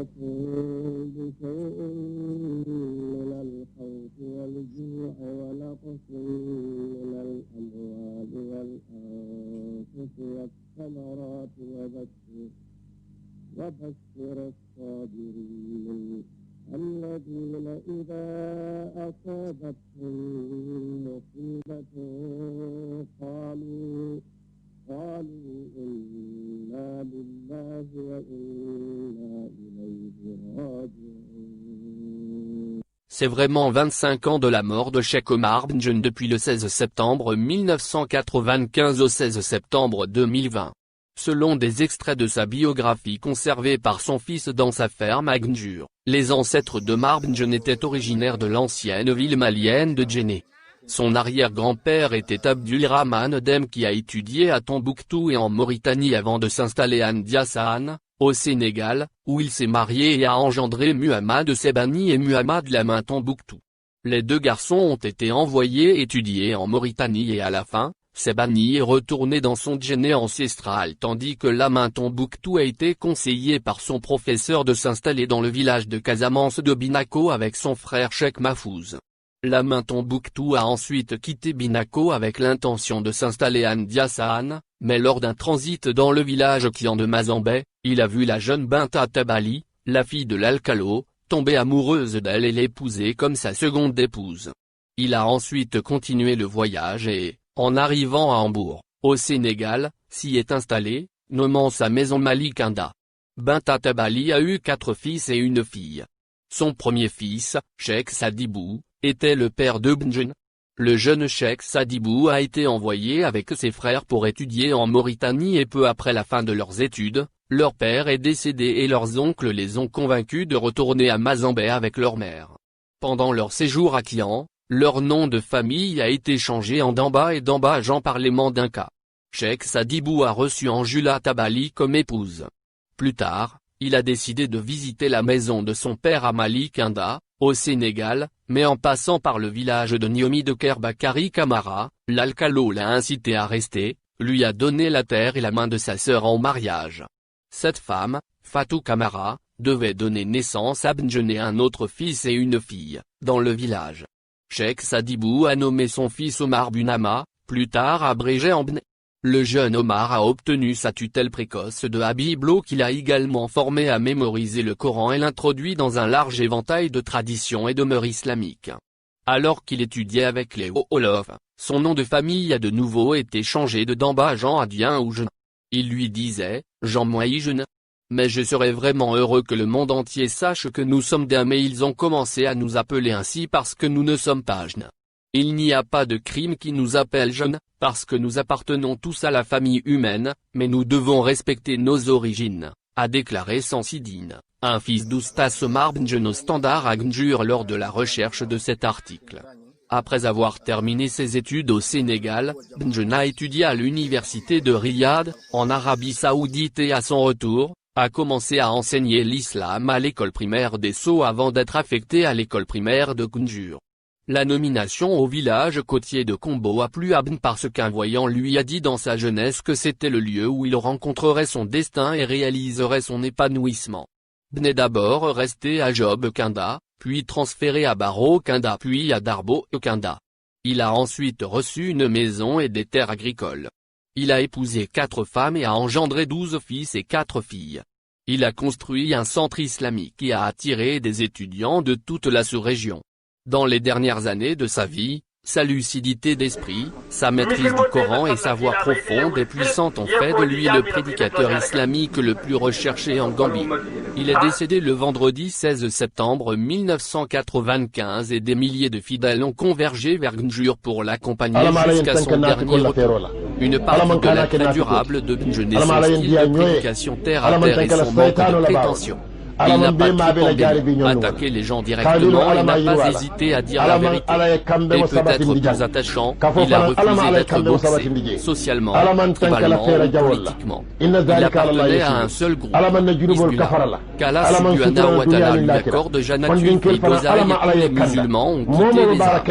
أصابتهم بشيء من الخوف والجوع ونقص من الأموال والأنفس والثمرات وبشر الصابرين الذين إذا أصابتهم مصيبة قالوا إنا لله وإنا إليه راجعون. C'est vraiment 25 ans de la mort de Cheikh Omar Benjeune depuis le 16 septembre 1995 au 16 septembre 2020. Selon des extraits de sa biographie conservée par son fils dans sa ferme à Gnjur, les ancêtres d'Omar Benjeune étaient originaires de l'ancienne ville malienne de Djenné. Son arrière-grand-père était Abdulrahman Dem qui a étudié à Tombouctou et en Mauritanie avant de s'installer à Ndiassane, au Sénégal, où il s'est marié et a engendré Muhammad Sebani et Muhammad Lamine Tombouctou. Les deux garçons ont été envoyés étudier en Mauritanie et à la fin, Sebani est retourné dans son Djenné ancestral tandis que Lamine Tombouctou a été conseillé par son professeur de s'installer dans le village de Casamance de Binako avec son frère Cheikh Mahfouz. Lamine Tombouctou a ensuite quitté Binako avec l'intention de s'installer à Ndiassane, mais lors d'un transit dans le village Kian de Mazambé, il a vu la jeune Binta Tabali, la fille de l'Alcalo, tomber amoureuse d'elle et l'épouser comme sa seconde épouse. Il a ensuite continué le voyage et, en arrivant à Hambourg, au Sénégal, s'y est installé, nommant sa maison Malikanda. Binta Tabali a eu 4 fils et une fille. Son premier fils, Cheikh Sadibou, était le père de Benjeune. Le jeune Cheikh Sadibou a été envoyé avec ses frères pour étudier en Mauritanie et peu après la fin de leurs études, leur père est décédé et leurs oncles les ont convaincus de retourner à Mazambé avec leur mère. Pendant leur séjour à Kian, leur nom de famille a été changé en Damba et Damba Jean par les Mandinka. Cheikh Sadibou a reçu Anjula Tabali comme épouse. Plus tard, il a décidé de visiter la maison de son père à Malikinda, au Sénégal, mais en passant par le village de Niomi de Kerbakari Kamara, l'Alcalo l'a incité à rester, lui a donné la terre et la main de sa sœur en mariage. Cette femme, Fatou Kamara, devait donner naissance à Benjeune et un autre fils et une fille, dans le village. Cheikh Sadibou a nommé son fils Omar Bunama, plus tard abrégé en Bne. Le jeune Omar a obtenu sa tutelle précoce de Habiblo qu'il a également formé à mémoriser le Coran et l'introduit dans un large éventail de traditions et de mœurs islamiques. Alors qu'il étudiait avec les Wolof, son nom de famille a de nouveau été changé de Damba Jean à Dien ou Jeune. Il lui disait, Jean Moï Jeune. Mais je serais vraiment heureux que le monde entier sache que nous sommes d'un mais ils ont commencé à nous appeler ainsi parce que nous ne sommes pas jeunes. Il n'y a pas de crime qui nous appelle jeunes, parce que nous appartenons tous à la famille humaine, mais nous devons respecter nos origines, a déclaré Sansidine, un fils d'Oustas Omar Benjeune au Standard à Gnjur lors de la recherche de cet article. Après avoir terminé ses études au Sénégal, Benjeune a étudié à l'université de Riyad, en Arabie Saoudite et à son retour, a commencé à enseigner l'islam à l'école primaire des Sceaux avant d'être affecté à l'école primaire de Gnjur. La nomination au village côtier de Kombo a plu à Ben parce qu'un voyant lui a dit dans sa jeunesse que c'était le lieu où il rencontrerait son destin et réaliserait son épanouissement. Ben est d'abord resté à Job Kinda, puis transféré à Baro Kinda puis à Darbo Kinda. Il a ensuite reçu une maison et des terres agricoles. Il a épousé 4 femmes et a engendré 12 fils et 4 filles. Il a construit un centre islamique et a attiré des étudiants de toute la sous-région. Dans les dernières années de sa vie, sa lucidité d'esprit, sa maîtrise du Coran et sa voix profonde et puissante ont fait de lui le prédicateur islamique le plus recherché en Gambie. Il est décédé le vendredi 16 septembre 1995 et des milliers de fidèles ont convergé vers Gnjur pour l'accompagner jusqu'à son dernier retour. Une partie de l'attrait durable de Benjeune est son style de prédication terre à terre et son manque de prétention. Il n'a pas trop attaqué les gens directement et n'a pas hésité à dire la vérité. Et peut-être plus attachant, il a refusé d'être boxé, socialement, tribalement ou politiquement. Il appartenait à un seul groupe, Hizbullah, qu'Allah subhanahu wa ta'ala lui accorde Jannatul Firdaus et tous les musulmans ont quitté les armes.